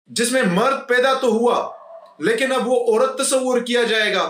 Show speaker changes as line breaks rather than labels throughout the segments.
जिसमें मर्द पैदा तो हुआ लेकिन अब वो औरत तस्वुर किया जाएगा।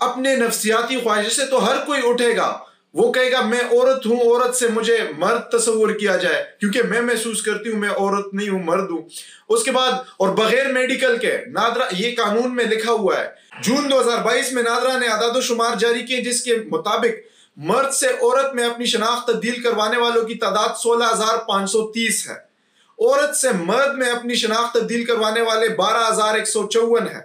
अपने नफ्सियाती ख्वाहिश से तो हर कोई उठेगा, वो कहेगा मैं औरत हूं, औरत से मुझे मर्द तस्वुर किया जाए क्योंकि मैं महसूस करती हूं मैं औरत नहीं हूं, मर्द हूं। उसके बाद और बगैर मेडिकल के नादरा, ये कानून में लिखा हुआ है, जून 2022 में नादरा ने आदाद-ओ-शुमार जारी किए जिसके मुताबिक मर्द से औरत में अपनी शनाख्त तब्दील करवाने वालों की तादाद 16,530 है। औरत से मर्द में अपनी शनाख्त तब्दील करवाने वाले 12,154 है।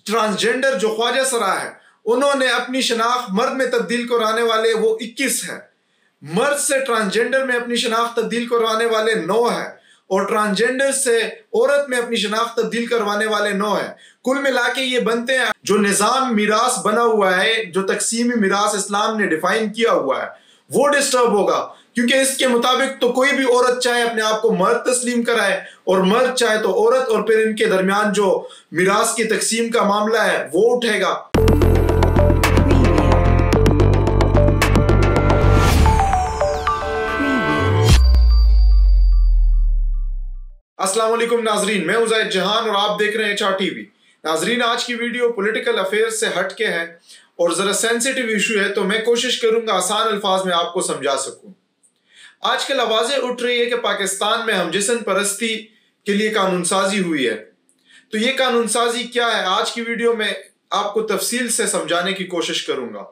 ट्रांसजेंडर जो ख्वाजा सरा है, उन्होंने अपनी शनाख्त मर्द में तब्दील कराने वाले वो 21 है। मर्द से ट्रांसजेंडर में अपनी शनाख्त तब्दील करवाने वाले 9 है और ट्रांसजेंडर से औरत में अपनी शनाख्त तब्दील करवाने वाले 9 है। कुल मिला के ये बनते हैं, जो निज़ाम मिरास बना हुआ है, जो तकसीमी मिरास इस्लाम ने डिफाइन किया हुआ है, वो डिस्टर्ब होगा क्योंकि इसके मुताबिक तो कोई भी औरत चाहे अपने आप को मर्द तस्लीम कराए और मर्द चाहे तो औरत, और फिर इनके दरमियान जो मिरास की तकसीम का मामला है वो उठेगा। अस्सलाम वालेकुम नाजरीन, मैं हूं ज़ाहिद जहान और आप देख रहे हैं HR TV। नाजरीन, आज की वीडियो पॉलिटिकल अफेयर्स से हट के है और ज़रा सेंसिटिव इशू है, तो मैं कोशिश करूंगा आसान अल्फाज में आपको समझा सकूं। आजकल आवाजें उठ रही है कि पाकिस्तान में हमजिन्स परस्ती के लिए कानून साजी हुई है। तो ये कानून साजी क्या है, आज की वीडियो में आपको तफसील से समझाने की कोशिश करूंगा।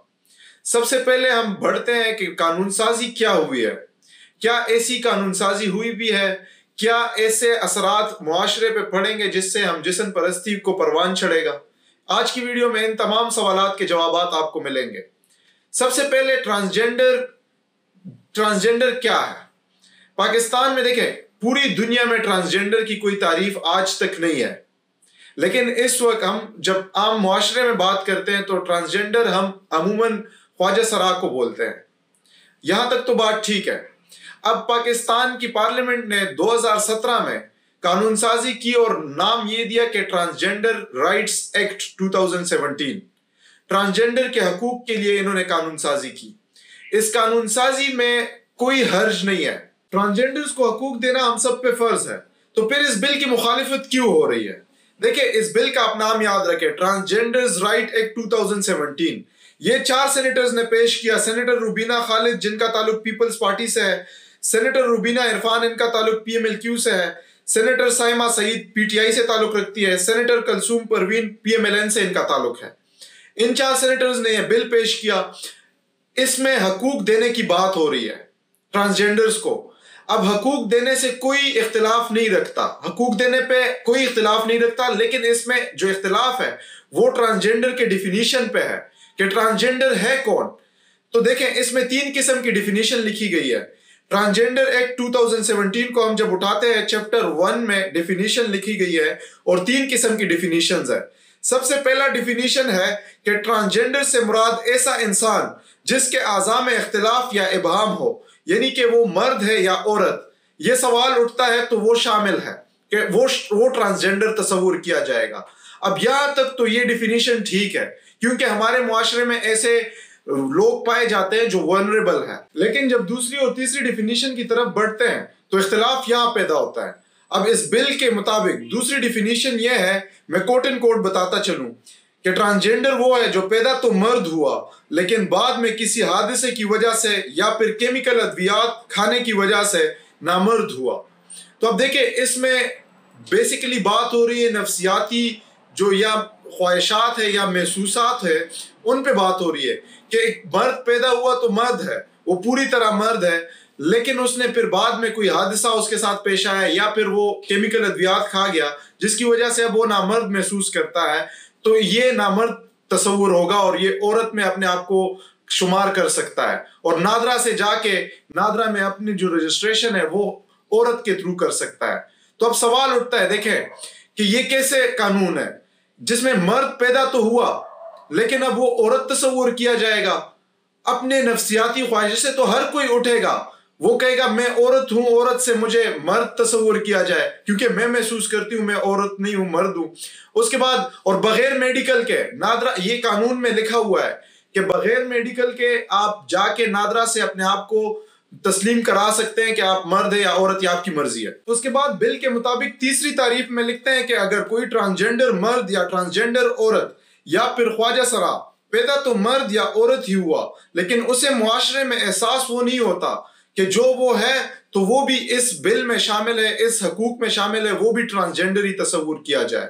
सबसे पहले हम बढ़ते हैं कि कानून साजी क्या हुई है, क्या ऐसी कानून साजी हुई भी है, क्या ऐसे असरात मुआशरे पे पड़ेंगे जिससे हमजिन्स परस्ती को परवान चढ़ेगा। आज की वीडियो में इन तमाम सवालात के जवाबात आपको मिलेंगे। सबसे पहले ट्रांसजेंडर क्या है। पाकिस्तान में देखें, पूरी दुनिया में ट्रांसजेंडर की कोई तारीफ आज तक नहीं है, लेकिन इस वक्त हम जब आम मुआशरे में बात करते हैं तो ट्रांसजेंडर हम अमूमन ख्वाजा सरा को बोलते हैं। यहां तक तो बात ठीक है। अब पाकिस्तान की पार्लियामेंट ने 2017 में कानून साजी की और नाम ये दिया कि ट्रांसजेंडर राइट्स एक्ट 2017। ट्रांसजेंडर के हकूक के लिए इन्होंने कानून साजी की। इस कानून साजी में कोई हर्ज नहीं है, ट्रांसजेंडर्स को हकूक देना हम सब पे फर्ज है। तो फिर इस बिल की मुखालिफत क्यों हो रही है? देखिए, इस बिल का आप नाम याद रखें, ट्रांसजेंडर्स राइट एक्ट 2017। ये 4 सेनेटर्स ने पेश किया। सेनेटर रुबीना खालिद, जिनका ताल्लुक पीपल्स पार्टी से है, सेनेटर रुबीना इरफान, इनका ताल्लुक PMLQ से है, सेनेटर साइमा सईद PTI से ताल्लुक रखती है, सेनेटर कलसूम परवीन PMLN से इनका ताल्लुक है। इन 4 सेनेटर्स ने यह बिल पेश किया। इसमें हकूक देने की बात हो रही है ट्रांसजेंडर्स को। अब हकूक देने से कोई इख्तिलाफ नहीं रखता, हकूक देने पे कोई इख्तिलाफ नहीं रखता, लेकिन इसमें जो इख्तिलाफ है वो ट्रांसजेंडर के डिफिनीशन पे है कि ट्रांसजेंडर है कौन। तो देखें, इसमें 3 किस्म की डिफिनीशन लिखी गई है। ट्रांसजेंडर एक्ट 2017 को हम जब उठाते हैं, चैप्टर 1 में डिफिनीशन लिखी गई है और 3 किस्म की डिफिनीशंस है। सबसे पहला डिफिनीशन है कि ट्रांसजेंडर से मुराद ऐसा इंसान जिसके आज़ा में इख्तिलाफ या इबहाम हो, यानी कि वो मर्द है या औरत। ये सवाल उठता है तो वो शामिल है कि वो ट्रांसजेंडर तस्वुर किया जाएगा। अब यहां तक तो ये डिफिनीशन ठीक है, क्योंकि हमारे मुआशरे में ऐसे लोग पाए जाते हैं जो वल्नरेबल है। लेकिन जब दूसरी और तीसरी डिफिनीशन की तरफ बढ़ते हैं तो इख्तिलाफ यहां पैदा होता है। अब इस बिल के मुताबिक दूसरी डिफिनीशन यह है, मैं कोट एंड कोट बताता चलूं, कि ट्रांसजेंडर वो है जो पैदा तो मर्द हुआ लेकिन बाद में किसी हादसे की वजह से या फिर केमिकल अद्वियात खाने की वजह से नामर्द हुआ। तो अब देखिए, इसमें बेसिकली बात हो रही है नफ्सियाती जो या ख्वाहिशात है या महसूसात है, उन पे बात हो रही है कि एक मर्द पैदा हुआ तो मर्द है, वो पूरी तरह मर्द है, लेकिन उसने फिर बाद में कोई हादसा उसके साथ पेश आया या फिर वो केमिकल अद्वियात खा गया जिसकी वजह से अब वो नामर्द महसूस करता है, तो ये नामर्द तस्वुर होगा और ये औरत में अपने आप को शुमार कर सकता है और नादरा से जाके नादरा में अपनी जो रजिस्ट्रेशन है वो औरत के थ्रू कर सकता है। तो अब सवाल उठता है, देखें कि ये कैसे कानून है जिसमें मर्द पैदा तो हुआ लेकिन अब वो औरत तस्वुर किया जाएगा। अपने नफ्सियाती ख्वाहिश से तो हर कोई उठेगा, वो कहेगा मैं औरत हूं, औरत से मुझे मर्द तस्वुर किया जाए क्योंकि मैं महसूस करती हूं मैं औरत नहीं हूं, मर्द हूं। उसके बाद और बगैर मेडिकल के नादरा, ये कानून में लिखा हुआ है कि बगैर मेडिकल के आप जाके नादरा से अपने आप को तस्लीम करा सकते हैं कि आप मर्द है या औरत, या आपकी मर्जी है। उसके बाद बिल के मुताबिक तीसरी तारीफ में लिखते हैं कि अगर कोई ट्रांसजेंडर मर्द या ट्रांसजेंडर औरत या फिर ख्वाजा सरा पैदा तो मर्द या औरत ही हुआ, लेकिन उसे मुआशरे में एहसास वो नहीं होता कि जो वो है तो वो भी इस बिल में शामिल है, इस हकूक में शामिल है, वो भी ट्रांसजेंडर ही तस्वुर किया जाए।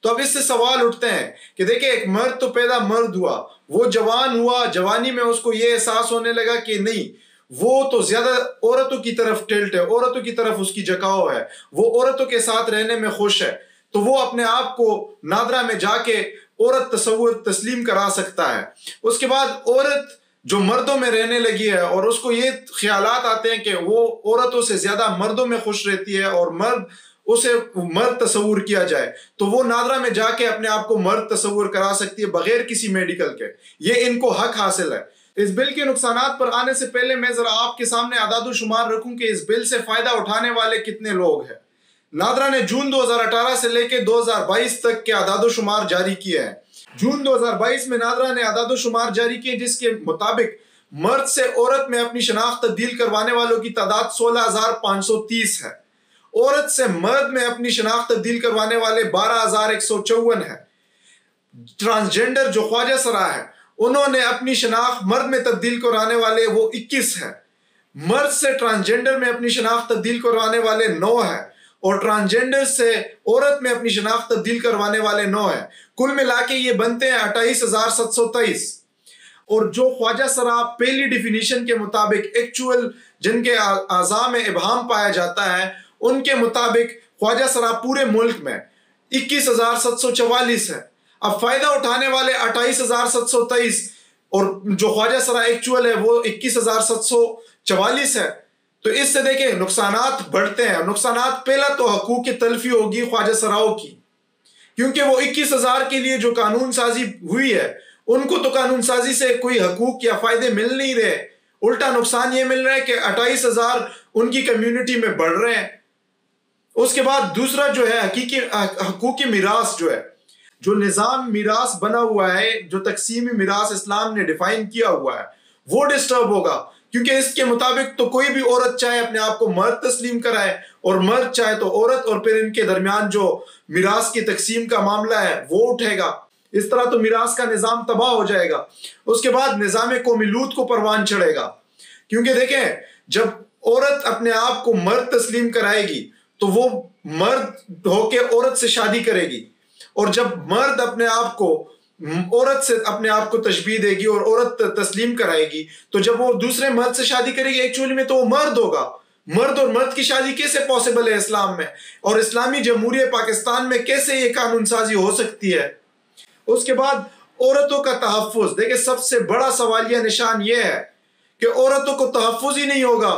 तो अब इससे सवाल उठते हैं कि देखिए, एक मर्द तो पैदा मर्द हुआ, वो जवान हुआ, जवानी में उसको ये एहसास होने लगा कि नहीं, वो तो ज्यादा औरतों की तरफ टिल्ट है, औरतों की तरफ उसकी झुकाव है, वो औरतों के साथ रहने में खुश है, तो वो अपने आप को नादरा में जाके औरत तस्वुर तस्लीम करा सकता है। उसके बाद औरत जो मर्दों में रहने लगी है और उसको ये ख्यालात आते हैं कि वो औरतों से ज्यादा मर्दों में खुश रहती है और उसे मर्द तस्वुर किया जाए, तो वो नादरा में जाके अपने आप को मर्द तस्वुर करा सकती है बगैर किसी मेडिकल के। ये इनको हक हासिल है। इस बिल के नुकसानात पर आने से पहले मैं जरा आपके सामने आदाद शुमार रखूं कि इस बिल से फायदा उठाने वाले कितने लोग हैं। नादरा ने जून 2018 से लेकर 2022 तक के आदाद शुमार जारी किए हैं। जून 2022 में नादरा ने आदाद शुमार जारी किए जिसके मुताबिक मर्द से औरत में अपनी शनाख्त तब्दील करवाने वालों की तादाद 16,530 है। औरत से मर्द में अपनी शनाख्त तब्दील करवाने वाले 12,154 है। ट्रांसजेंडर जो ख्वाजा सरा है, उन्होंने अपनी शनाख्त मर्द में तब्दील करवाने वाले वो 21 है। मर्द से ट्रांसजेंडर में अपनी शनाख्त तब्दील करवाने वाले 9 है और ट्रांसजेंडर से औरत में अपनी शनाख्त तब्दील करवाने वाले 9 है। कुल मिला के ये बनते हैं 28,723। और जो ख्वाजा सरा पहली डिफिनीशन के मुताबिक एक्चुअल जिनके आज़ा में इबहाम पाया जाता है, उनके मुताबिक ख्वाजा सरा पूरे मुल्क में 21,744 है। अब फायदा उठाने वाले 28,723 और जो ख्वाजा सरा एक्चुअल है वो 21,744 है। तो इससे देखें नुकसानात बढ़ते हैं। नुकसानात पहला तो हकूक की तलफी होगी ख्वाजा सराओं की, क्योंकि वो 21,000 के लिए जो कानून साजी हुई है, उनको तो कानून साजी से कोई हकूक या फायदे मिल नहीं रहे, उल्टा नुकसान ये मिल रहा है कि 28,000 उनकी कम्युनिटी में बढ़ रहे हैं। उसके बाद दूसरा जो है हकूकी मिरास जो है, जो निज़ाम मिरास बना हुआ है, जो तकसीमी मिरास इस्लाम ने डिफाइन किया हुआ है, वो डिस्टर्ब होगा, क्योंकि इसके मुताबिक तो कोई भी औरत चाहे अपने आप को मर्द तस्लीम कराए और मर्द चाहे तो औरत, और फिर इनके दरमियान जो मिरास की तकसीम का मामला है वो उठेगा। इस तरह तो मिरास का निज़ाम तबाह हो जाएगा। उसके बाद निज़ाम कौमिलूत को परवान चढ़ेगा, क्योंकि देखें, जब औरत अपने आप को मर्द तस्लीम कराएगी तो वो मर्द होके औरत से शादी करेगी, और जब मर्द अपने आप को औरत से अपने आप को तशबीह देगी और औरत तस्लीम कराएगी, तो जब वो दूसरे मर्द से शादी करेगी एक्चुअली में तो वो मर्द होगा। मर्द और मर्द की शादी कैसे पॉसिबल है इस्लाम में, और इस्लामी जमहूरियत पाकिस्तान में कैसे ये कानून साजी हो सकती है। उसके बाद औरतों का तहफ़्फ़ुज़, देखिए सबसे बड़ा सवालिया निशान ये है कि औरतों को तहफ़्फ़ुज़ ही नहीं होगा।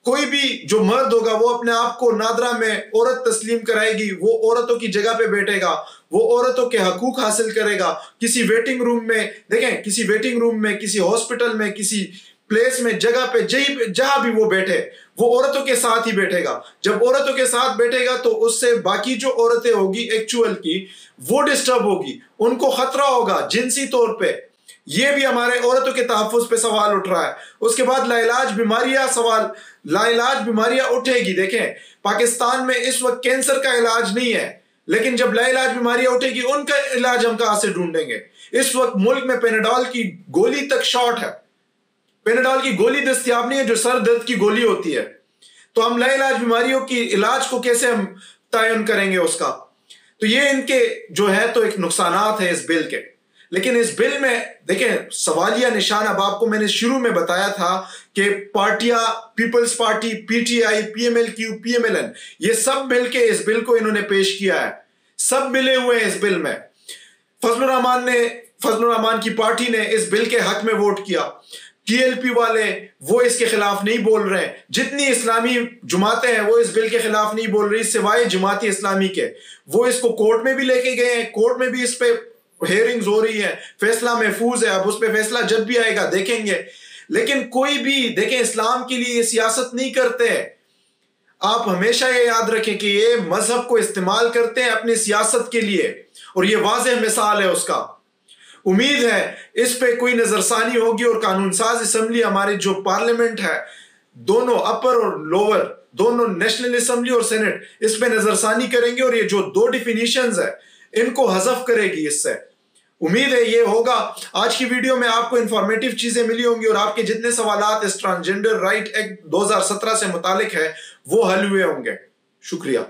कोई भी जो मर्द होगा वो अपने आप को नादरा में औरत तस्लीम कराएगी, वो औरतों की जगह पे बैठेगा, वो औरतों के हकूक हासिल करेगा। किसी वेटिंग रूम में देखें, किसी वेटिंग रूम में, किसी हॉस्पिटल में, किसी प्लेस में, जगह पे जहां भी वो बैठे, वो औरतों के साथ ही बैठेगा। जब औरतों के साथ बैठेगा तो उससे बाकी जो औरतें होगी एक्चुअल की, वो डिस्टर्ब होगी, उनको खतरा होगा जिनसी तौर पे। ये भी हमारे औरतों के तहफ़्फ़ुज़ पे सवाल उठ रहा है। उसके बाद लाइलाज बीमारियां उठेगी। देखें, पाकिस्तान में इस वक्त कैंसर का इलाज नहीं है, लेकिन जब लाइलाज बीमारियां उठेगी उनका इलाज हम कहां से ढूंढेंगे। इस वक्त मुल्क में पेनाडोल की गोली तक शॉर्ट है, पेनाडोल की गोली दस्तयाब नहीं है जो सर दर्द की गोली होती है। तो हम लाइलाज बीमारियों की इलाज को कैसे हम तयन करेंगे उसका। तो ये इनके जो है तो एक नुकसानात है इस बिल के। लेकिन इस बिल में देखें सवालिया निशान, अब आपको मैंने शुरू में बताया था कि पार्टियां, पीपल्स पार्टी, पीटीआई, पीएमएलक्यू, पीएमएलएन, ये सब मिल के इस बिल को इन्होंने पेश किया है। सब मिले हुए हैं इस बिल में। फजलुर रहमान की पार्टी ने इस बिल के हक में वोट किया। टीएलपी वाले वो इसके खिलाफ नहीं बोल रहे हैं। जितनी इस्लामी जमातें हैं वो इस बिल के खिलाफ नहीं बोल रही, सिवाय जमाती इस्लामी के। वो इसको कोर्ट में भी लेके गए हैं, कोर्ट में भी इस पे हेयरिंग्स हो रही है, फैसला महफूज है। अब उस पे फैसला जब भी आएगा देखेंगे। लेकिन कोई भी देखें इस्लाम के लिए ये सियासत नहीं करते। आप हमेशा ये याद रखें कि ये मजहब को इस्तेमाल करते हैं अपनी सियासत के लिए, और ये वाज़ेह मिसाल है उसका। उम्मीद है इस पे कोई नजरसानी होगी और कानून साज असम्बली, हमारी जो पार्लियामेंट है, दोनों अपर और लोअर, दोनों नेशनल असेंबली और सेनेट इस पे नजरसानी करेंगे और ये जो दो डिफिनीशंस है इनको हज़फ करेगी। इससे उम्मीद है ये होगा। आज की वीडियो में आपको इंफॉर्मेटिव चीजें मिली होंगी और आपके जितने सवालात इस ट्रांसजेंडर राइट एक्ट 2017 से मुतालिक है वो हल हुए होंगे। शुक्रिया।